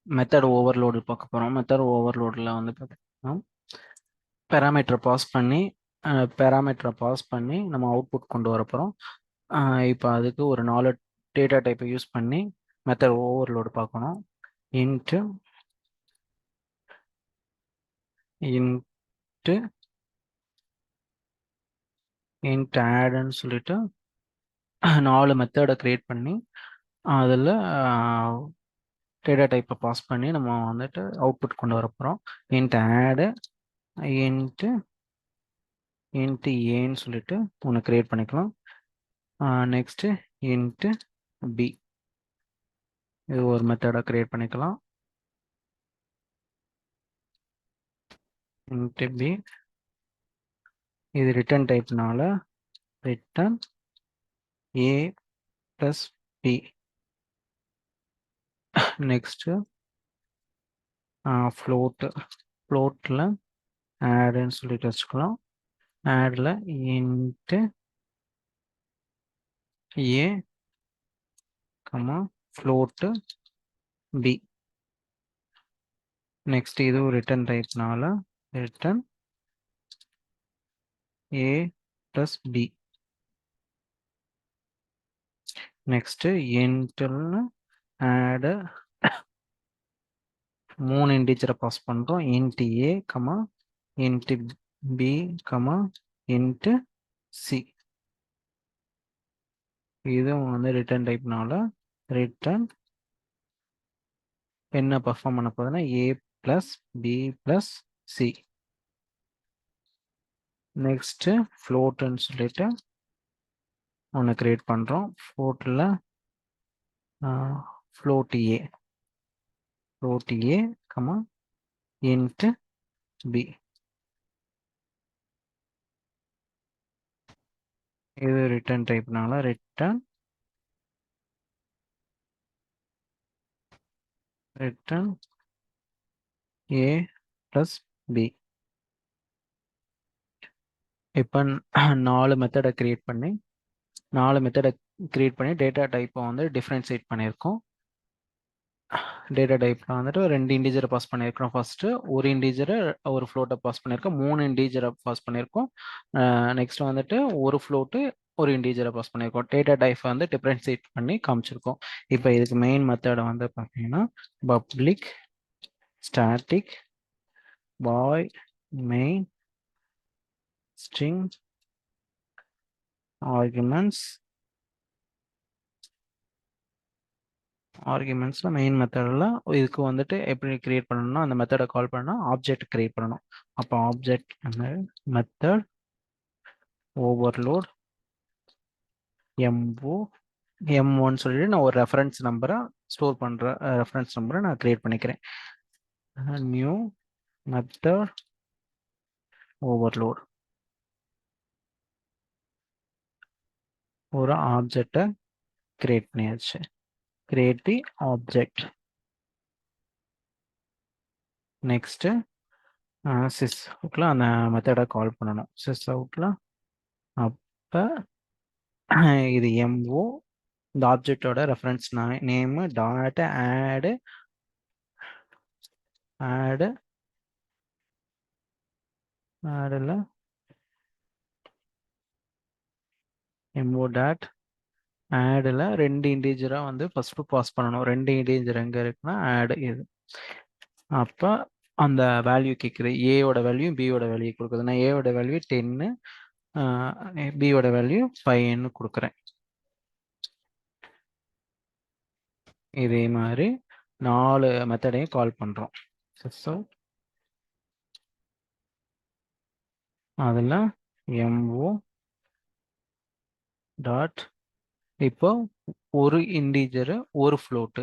Method overload பார்க்க போகிறோம். Method ஓவர்லோடில் வந்து பார்த்தீங்கன்னா பேராமீட்டரை பாஸ் பண்ணி நம்ம அவுட்புட் கொண்டு வர போகிறோம். இப்போ அதுக்கு ஒரு 4 டேட்டா டைப்பை யூஸ் பண்ணி மெத்தட் ஓவர்லோடு பார்க்கணும். இன்ட்டு ஆட்னு சொல்லிட்டு 4 மெத்தடை க்ரியேட் பண்ணி அதில் டேட்டா டைப்பை பாஸ் பண்ணி நம்ம வந்துட்டு அவுட்புட் கொண்டு வர போகிறோம். ஆடு இன்ட்டு ஏன்னு சொல்லிட்டு ஒன்று க்ரியேட் பண்ணிக்கலாம். நெக்ஸ்ட்டு இன்ட்டு பி, இது ஒரு மெத்தடை க்ரியேட் பண்ணிக்கலாம். இன்ட்டு பி, இது ரிட்டர்ன் டைப்னால return A plus B. Next ஃப்ளோட்டில் ஆடுன்னு சொல்லிட்டு வச்சுக்கலாம். ஆடில் int A float B. Next இது ரிட்டர்ன் டைப்னால return A plus B. Next இன்ட்டில் ஆடு 3 இன்டிஜரை பாஸ் பண்ணுறோம். Int A int B int C. இதுவும் வந்து ரிட்டர்ன் டைப்னால ரிட்டர்ன் என்ன பர்ஃபார்ம் பண்ண போகுதுன்னா A plus B plus C. Next ஃப்ளோட்டுன்னு சொல்லிட்டு ஒன்று க்ரியேட் பண்ணுறோம். ஃப்ளோட்டில் ஃப்ளோட் ஏ இன்ட்டு பி. இது ரிட்டர்ன் டைப்னால ரிட்டர்ன் ஏ ப்ளஸ் பி. இப்போ 4 மெத்தடை க்ரியேட் பண்ணி டேட்டா டைப்பை வந்து டிஃப்ரென்ஷியேட் பண்ணியிருக்கோம். டேட்டா டைப்பில் வந்துட்டு 2 இன்டிஜரை பாஸ் பண்ணியிருக்கோம். ஃபஸ்ட்டு ஒரு இன்டிஜரை ஒரு ஃப்ளோட்டை பாஸ் பண்ணியிருக்கோம். 3 இன்டிஜரை பாஸ் பண்ணியிருக்கோம். நெக்ஸ்ட் வந்துட்டு ஒரு ஃப்ளோட்டு ஒரு இன்டிஜரை பாஸ் பண்ணியிருக்கோம். டேட்டா டைப் வந்து டிஃப்ரென்ஷியேட் பண்ணி காமிச்சிருக்கோம். இப்போ இதுக்கு மெயின் மெத்தடை வந்து பார்த்தீங்கன்னா public static void main string ஆர்குமெண்ட்ஸில் மெயின் மெத்தடில் இதுக்கு வந்துட்டு எப்படி கிரியேட் பண்ணணும்னா அந்த மெத்தடை கால் பண்ணால் ஆப்ஜெக்ட் கிரியேட் பண்ணணும். அப்போ ஆப்ஜெக்ட் மெத்தட் ஓவர்லோட் எம்1 சொல்லிட்டு நான் ஒரு ரெஃபரன்ஸ் நம்பரை ஸ்டோர் பண்ணுற ரெஃபரன்ஸ் நம்பரை நான் கிரியேட் பண்ணிக்கிறேன். நியூ மெத்தட் ஓவர்லோட் ஒரு ஆப்ஜெக்டை கிரியேட் பண்ணியாச்சு. Create the object. Next sys அவுட்டில் அந்த மெத்தடை கால் பண்ணணும். சிஸ் அவுட்டில் அப்போ இது எம்ஓ இந்த ஆப்ஜெக்டோட ரெஃபரன்ஸ் நேமு டாட் ஆடு ஆடில் எம்ஓ டாட் ஆடில் 2 இன்டீஜராக வந்து ஃபஸ்ட்டு பாஸ் பண்ணணும். 2 இன்டீஜர் எங்கே இருக்குன்னா ஆடு இது. அப்போ அந்த வேல்யூ கேட்குது. ஏயோட வேல்யூ பியோட வேல்யூ கொடுக்குது. நான் ஏயோட வேல்யூ 10 பியோட வேல்யூ 5ன்னு கொடுக்குறேன். இதே மாதிரி 4 மெத்தடையும் கால் பண்ணுறோம். ஸோ அதில் எம்ஓ டாட் இப்போ ஒரு இன்டீஜரு ஒரு ஃப்ளோட்டு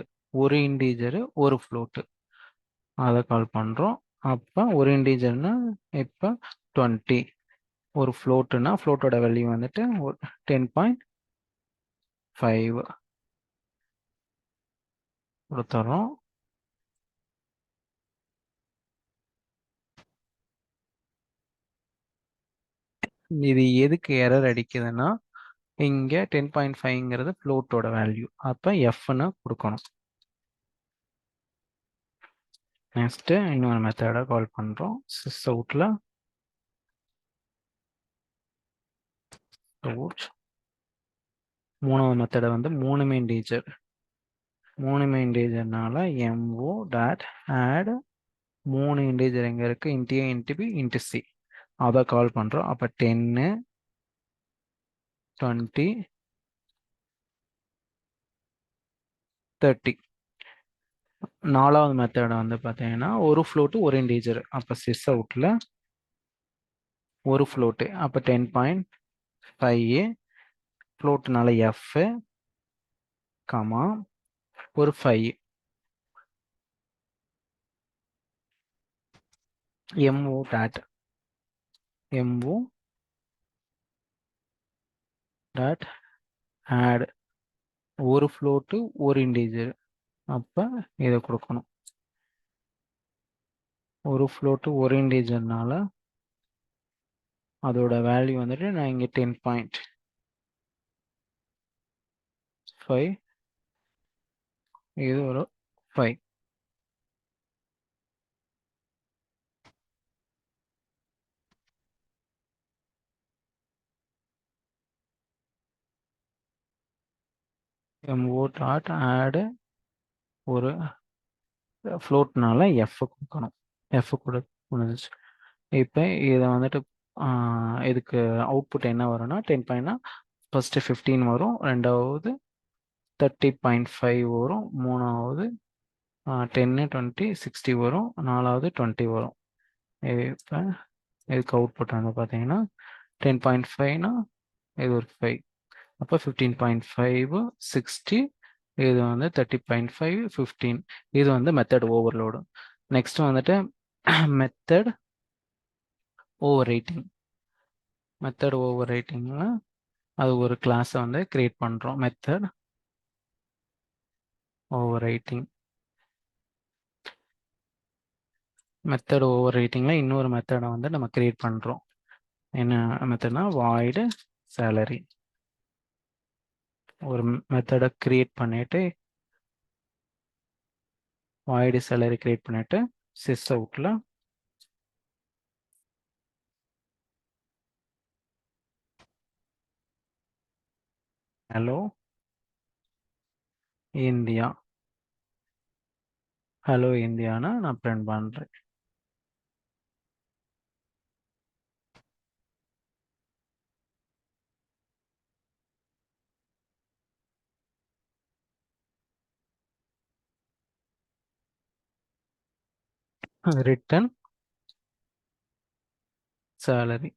அதை கால் பண்ணுறோம். அப்போ ஒரு இன்டீஜர்னா இப்போ 20, ஒரு ஃப்ளோட்டுனா ஃப்ளோட்டோட வேல்யூ வந்துட்டு 10.5 கொடுத்துறோம். இது எதுக்கு எரர் அடிக்குதுன்னா இங்கே 10.5ங்கிறது ஃப்ளோட்டோட வேல்யூ. அப்போ எஃப்னு கொடுக்கணும். நெக்ஸ்ட் இன்னொரு மெத்தடை கால் பண்ணுறோம். சிஸ் அவுட்டில் அவுட். மூணாவது மெத்தடை வந்து மூணுமே இன்டீஜர். மூணுமே இன்டீஜர்னால எம்ஓ டாட் ஆட் மூணு இன்டீஜர் எங்கே இருக்குது, இன்டி ஏ இன்டி பி இன்டி சி, அதை கால் பண்ணுறோம். அப்போ 10 20 30. நாலாவது மெத்தடை வந்து பார்த்தீங்கன்னா ஒரு ஃப்ளோட்டு ஒரு இன்டீஜர். அப்போ சிஸ் அவுட்டில் ஒரு ஃப்ளோட்டு, அப்போ 10.5 ஃப்ளோட்டுனால எஃப் கமா ஒரு 5 M O dot M O dot add ஒரு ஃப்ளோட்டு ஒரு இன்டீஜர். அப்போ இதை கொடுக்கணும். ஒரு ஃப்ளோட்டு ஒரு இன்டீஜர்னால அதோட வேல்யூ வந்துட்டு நான் இங்கே 10.5, இது ஒரு 5. எம்ஓ டாட் ஆட் ஒரு ஃப்ளோட்னால எஃப் கொடுக்கணும். எஃப் முடிஞ்சிச்சு. இப்போ இதை வந்துட்டு இதுக்கு அவுட்புட் என்ன வரும்னா 10 ஃபஸ்ட்டு 15 வரும், ரெண்டாவது 30.5 வரும், மூணாவது 10 20 60 வரும், நாலாவது 20 வரும். இப்போ இதுக்கு அவுட்புட் வந்து பார்த்தீங்கன்னா 10.5னா இது ஒரு 5, அப்போ 15.5 60, இது வந்து 30.5 15. இது வந்து மெத்தட் ஓவர்லோடு. நெக்ஸ்ட் வந்துட்டு மெத்தட் ஓவர் ரைட்டிங். மெத்தட் ஓவர் ரைட்டிங்கில் அது ஒரு கிளாஸை வந்து கிரியேட் பண்ணுறோம். Method overriding. மெத்தட் ஓவர் ரைட்டிங்கில் இன்னொரு மெத்தடை வந்து நம்ம கிரியேட் பண்ணுறோம். என்ன மெத்தட்னா வாய்டு சேலரி. ஒரு மெத்தடை கிரியேட் பண்ணிவிட்டு வாய்டு சேலரி கிரியேட் பண்ணிவிட்டு சிஸ் அவுட்டில் ஹலோ இந்தியா, ஹலோ இந்தியான்னு நான் பிரிண்ட் பண்ணுறேன். Return salary.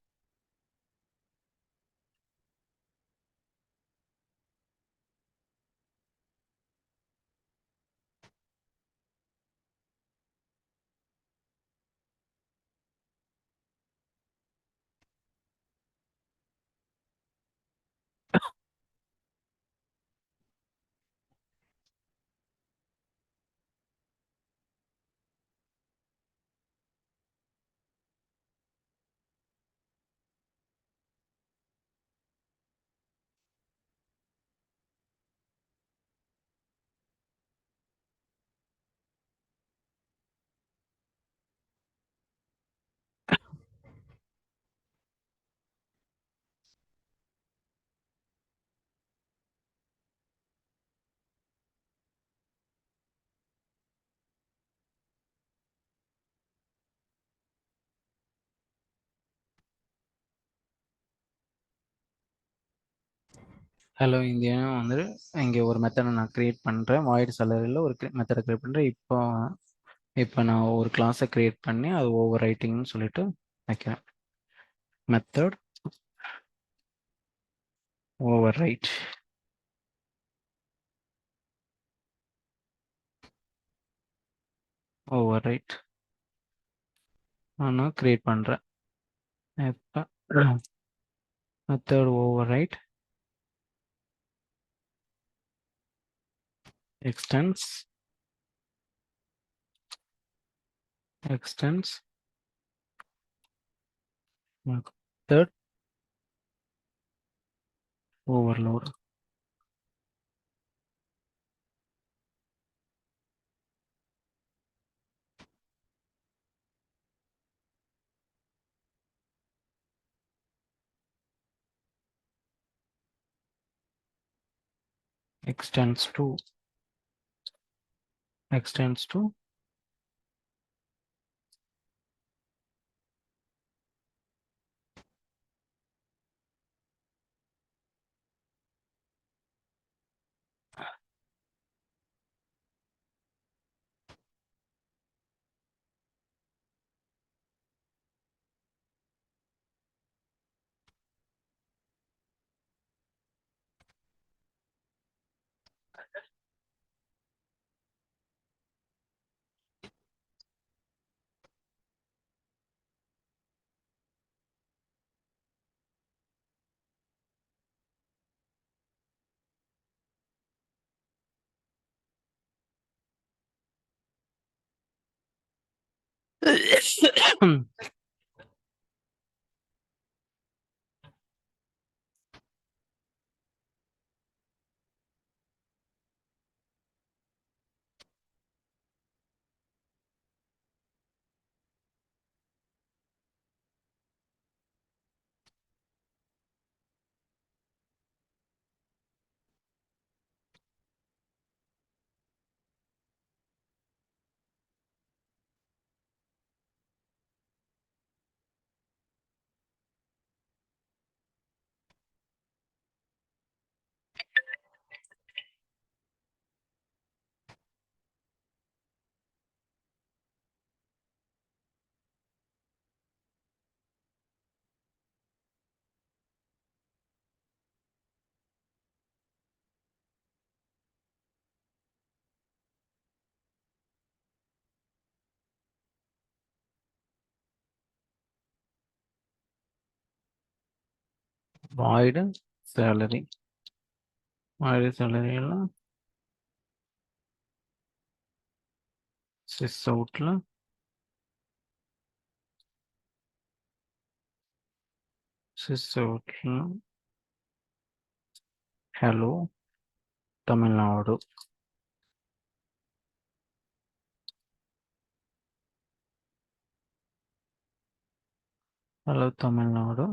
ஹலோ இந்தியா வந்து இங்கே ஒரு மெத்தடை நான் கிரியேட் பண்ணுறேன். வாய்டு சேலரியில் ஒரு மெத்தடை கிரியேட் பண்ணுறேன். இப்போ நான் ஒரு கிளாஸை கிரியேட் பண்ணி அது ஓவர் ரைட்டிங்னு சொல்லிட்டு வைக்கிறேன். Method over right. Over right நான் கிரியேட் பண்ணுறேன். இப்போ method over right extends method overload. extends to void salary. Void salary எல்லாம் sys outல hello Tamil Nadu. hello Tamil Nadu.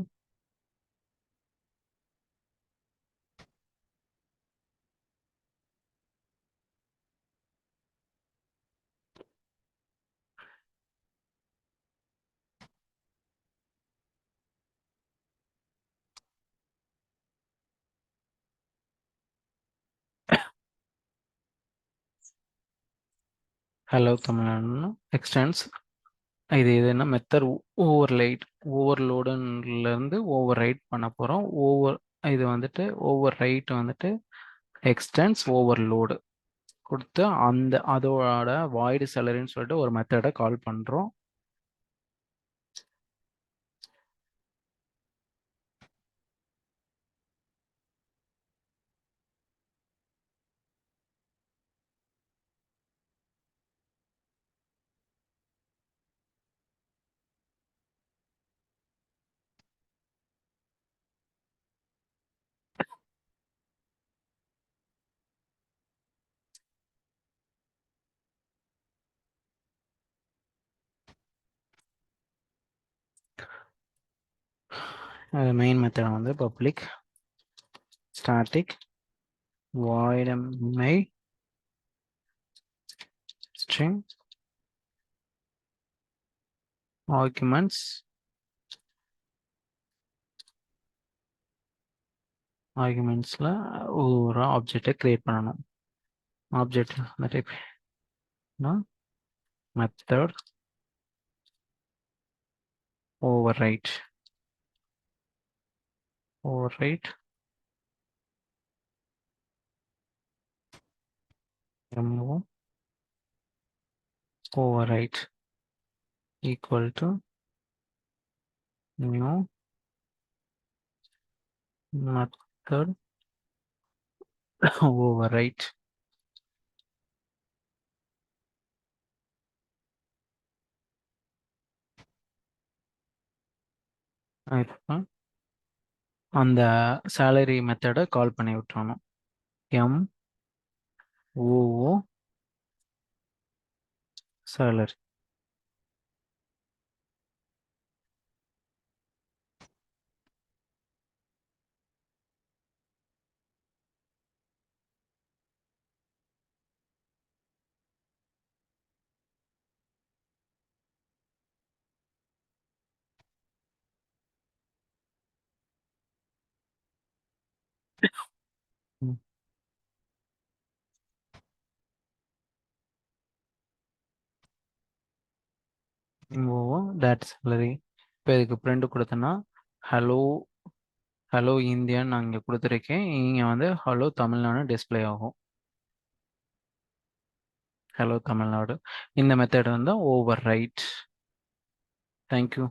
hello தமிழ்நாடுன்னா extends இது என்ன மெத்தட் ஓவர்லோடுல இருந்து ஓவர் ரைட் பண்ண போறோம். இது வந்துட்டு ஓவர் ரைட் வந்துட்டு எக்ஸ்டென்ஸ் ஓவர்லோடு கொடுத்து அதோட வாய்டு சேலரின்னு சொல்லிட்டு ஒரு மெத்தடை கால் பண்றோம். மெயின் மெத்தட் வந்து public static void main string ஆர்குமெண்ட்ஸ்ல ஒரு ஆப்ஜெக்டை கிரியேட் பண்ணணும். ஆப்ஜெக்ட் அந்த type method override remove override equal to new method override. இப்போ அந்த salary மெத்தடை கால் பண்ணி விட்டுறணும். MOO salary. ம். That's salary. இப்போ இதுக்கு பிரிண்ட் கொடுத்தேன்னா ஹலோ ஹலோ இந்தியான்னு நான் இங்கே கொடுத்துருக்கேன். இங்கே வந்து ஹலோ தமிழ்நாடு டிஸ்ப்ளே ஆகும். ஹலோ தமிழ்நாடு. இந்த மெத்தட் வந்து ஓவர் ரைட். தேங்க்யூ.